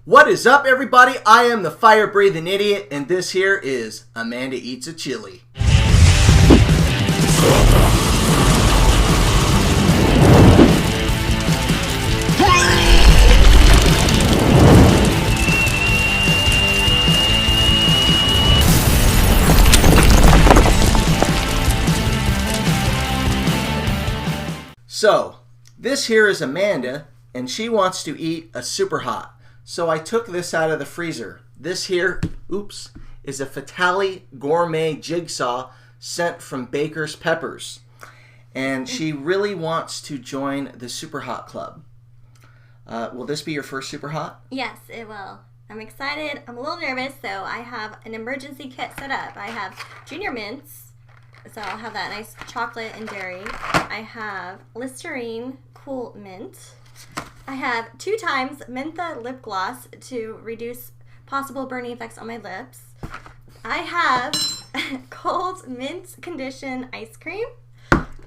What is up, everybody? I am the fire-breathing idiot, and this here is Amanda Eats a Chili. So, this here is Amanda, and she wants to eat a super hot. So I took this out of the freezer. This here, is a Fatalii Gourmet Jigsaw sent from Baker's Peppers. And she really wants to join the Super Hot Club. Will this be your first Super Hot? Yes, it will. I'm excited. I'm a little nervous, so I have an emergency kit set up. I have Junior Mints, so I'll have that nice chocolate and dairy. I have Listerine Cool Mint. I have 2 times Mentha lip gloss to reduce possible burning effects on my lips. I have cold mint condition ice cream,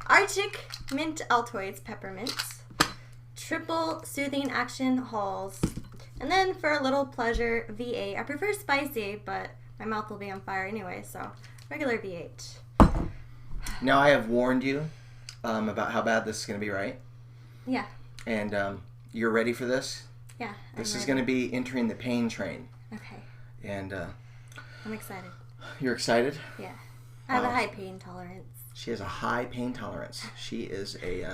Arctic mint Altoids peppermint, triple soothing action halls, and then for a little pleasure V8. I prefer spicy, but my mouth will be on fire anyway, so regular V8. Now I have warned you about how bad this is going to be, right? Yeah. And you're ready for this? Yeah. This is going to be entering the pain train. Okay. And I'm excited. You're excited? Yeah. I have a high pain tolerance. She has a high pain tolerance. She is a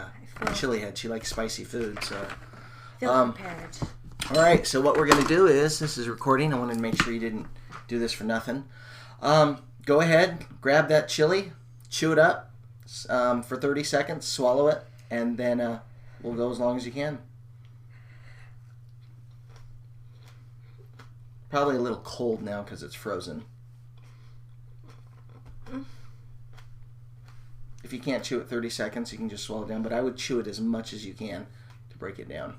chili head. She likes spicy food, so. Feel prepared. All right. So what we're going to do is, this is recording. I wanted to make sure you didn't do this for nothing. Go ahead, grab that chili, chew it up for 30 seconds, swallow it, and then we'll go as long as you can. Probably a little cold now because it's frozen. If you can't chew it 30 seconds, you can just swallow it down, but I would chew it as much as you can to break it down.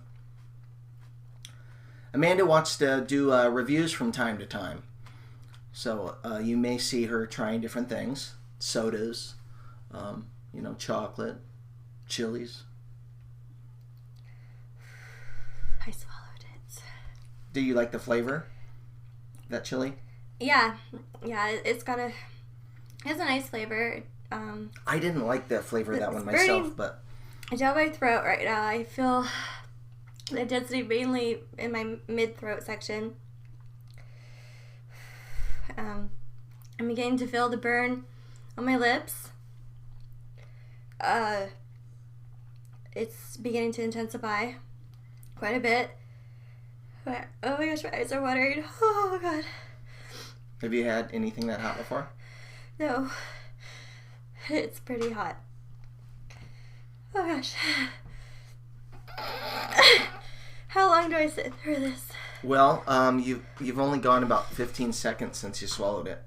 Amanda wants to do reviews from time to time. So you may see her trying different things. Sodas, chocolate, chilies. I swallowed it. Do you like the flavor? That chili? Yeah, it has a nice flavor. I didn't like that flavor of that one myself, but Down my throat right now. I feel the intensity mainly in my mid-throat section. I'm beginning to feel the burn on my lips. It's beginning to intensify quite a bit. Oh my gosh, my eyes are watering. Oh god. Have you had anything that hot before? No. It's pretty hot. Oh gosh. How long do I sit through this? Well, you've only gone about 15 seconds since you swallowed it.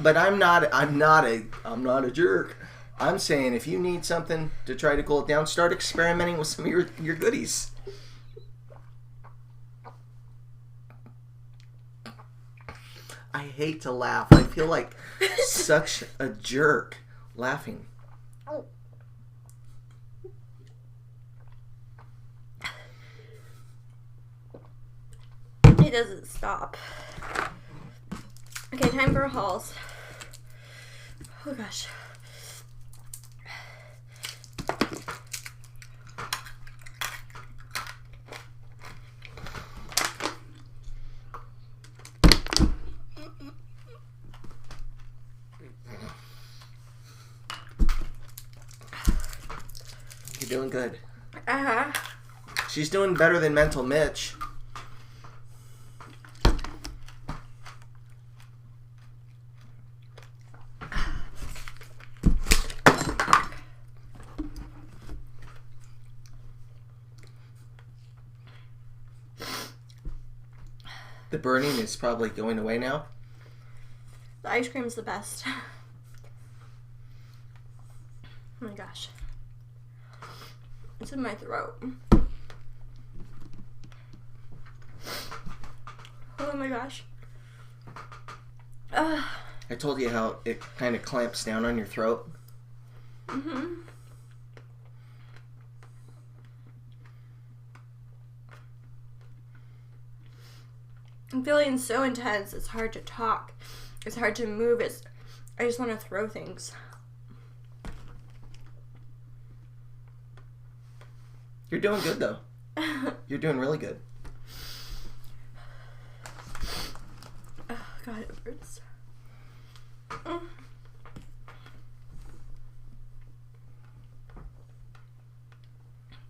But I'm not a jerk. I'm saying if you need something to try to cool it down, start experimenting with some of your goodies. I hate to laugh. I feel like such a jerk laughing. Oh. It doesn't stop. Okay, time for hauls. Oh gosh. You're doing good. Uh-huh. She's doing better than Mental Mitch. The burning is probably going away now. The ice cream's the best. Oh my gosh. It's in my throat. Oh my gosh. I told you how it kind of clamps down on your throat. Mm-hmm. I'm feeling so intense. It's hard to talk. It's hard to move. I just want to throw things. You're doing good, though. You're doing really good. Oh, God, it hurts.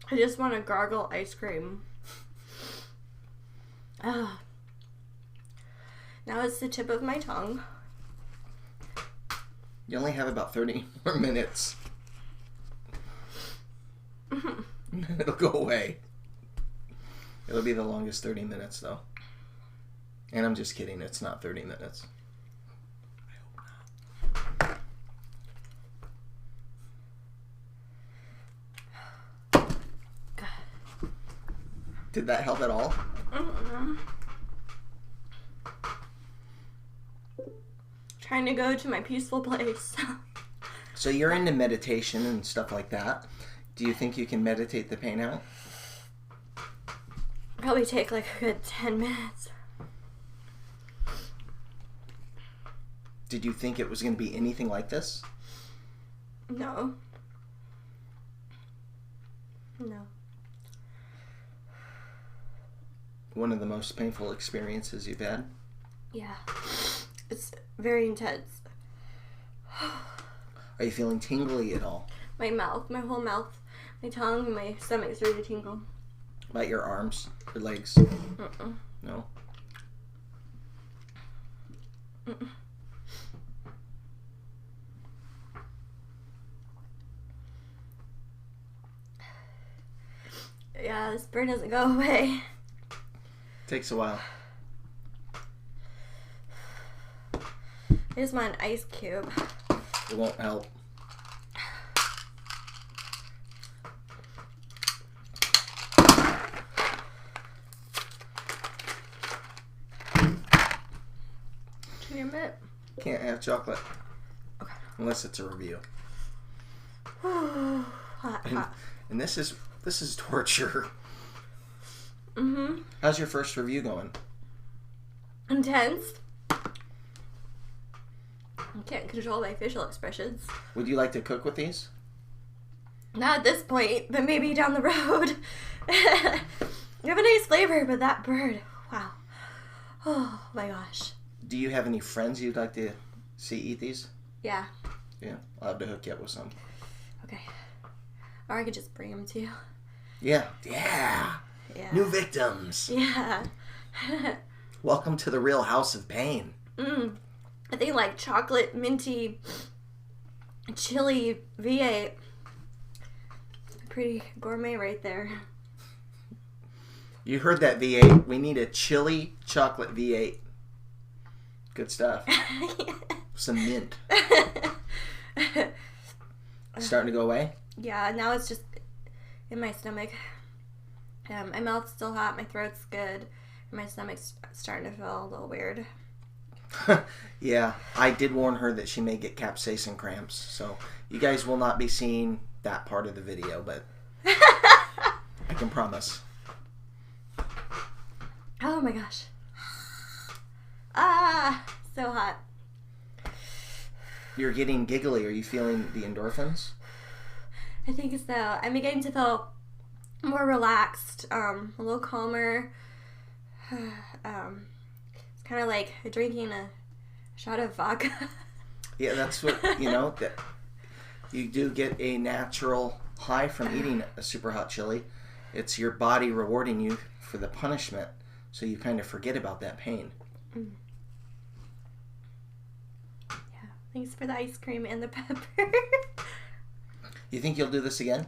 I just want to gargle ice cream. Now it's the tip of my tongue. You only have about 30 more minutes. It'll go away. It'll be the longest 30 minutes, though. And I'm just kidding. It's not 30 minutes. I hope not. Did that help at all? Trying to go to my peaceful place. So you're into meditation and stuff like that. Do you think you can meditate the pain out? Probably take like a good 10 minutes. Did you think it was going to be anything like this? No. No. One of the most painful experiences you've had? Yeah. It's very intense. Are you feeling tingly at all? My mouth, my whole mouth, my tongue, and my stomach's ready to tingle. About your arms, your legs? No? Yeah, this burn doesn't go away. Takes a while. I just want an ice cube. It won't help. Junior Mint. Can't have chocolate. Okay. Unless it's a review. Hot. And this is torture. Mm-hmm. How's your first review going? Intense. I can't control my facial expressions. Would you like to cook with these? Not at this point, but maybe down the road. You have a nice flavor, but that bird, wow. Oh my gosh. Do you have any friends you'd like to see eat these? Yeah. Yeah, I'll have to hook you up with some. Okay. Or I could just bring them to you. Yeah. Yeah. New victims. Yeah. Welcome to the real house of pain. I think like chocolate, minty, chili V8. Pretty gourmet right there. You heard that, V8. We need a chili chocolate V8. Good stuff. Some mint. Starting to go away? Yeah, now it's just in my stomach. My mouth's still hot, my throat's good, and my stomach's starting to feel a little weird. Yeah, I did warn her that she may get capsaicin cramps, so you guys will not be seeing that part of the video, but I can promise. Oh my gosh. Ah, so hot. You're getting giggly. Are you feeling the endorphins? I think so. I'm beginning to feel more relaxed, a little calmer. It's kind of like drinking a shot of vodka. Yeah, that's what, that you do get a natural high from eating a super hot chili. It's your body rewarding you for the punishment, so you kind of forget about that pain. Yeah, thanks for the ice cream and the pepper. You think you'll do this again?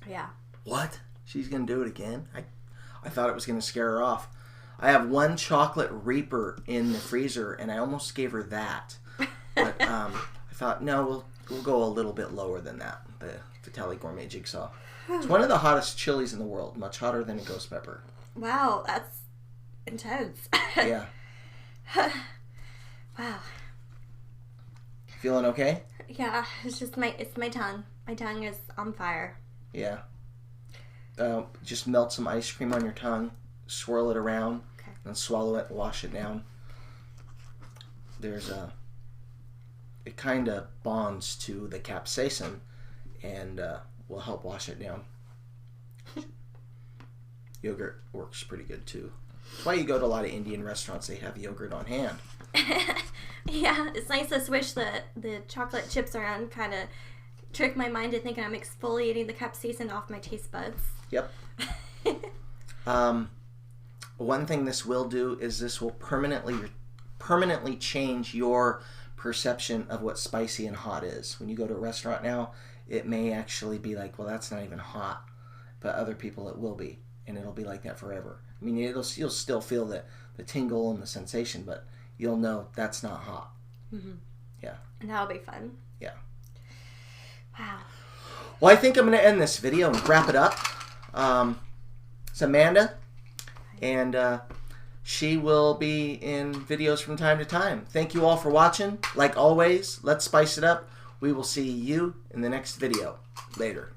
Yeah. What? She's going to do it again? I thought it was going to scare her off. I have one chocolate Reaper in the freezer, and I almost gave her that. But I thought, no, we'll go a little bit lower than that. The Fatalii Gourmet Jigsaw. It's one of the hottest chilies in the world. Much hotter than a ghost pepper. Wow, that's intense. Yeah. Wow. Feeling okay? Yeah, it's my tongue. My tongue is on fire. Yeah. Just melt some ice cream on your tongue. swirl it around, Okay. and swallow it, wash it down. It kind of bonds to the capsaicin and will help wash it down. Yogurt works pretty good too. That's why you go to a lot of Indian restaurants, they have yogurt on hand. Yeah, it's nice to swish the chocolate chips around, kind of trick my mind to thinking I'm exfoliating the capsaicin off my taste buds. Yep. One thing this will do is this will permanently change your perception of what spicy and hot is. When you go to a restaurant now, it may actually be like, well, that's not even hot, but other people it will be, and it'll be like that forever. I mean, you'll still feel the tingle and the sensation, but you'll know that's not hot. Mm-hmm. Yeah. And that'll be fun. Yeah. Wow. Well, I think I'm going to end this video and wrap it up. It's Amanda, and she will be in videos from time to time. Thank you all for watching. Like always, let's spice it up. We will see you in the next video. Later.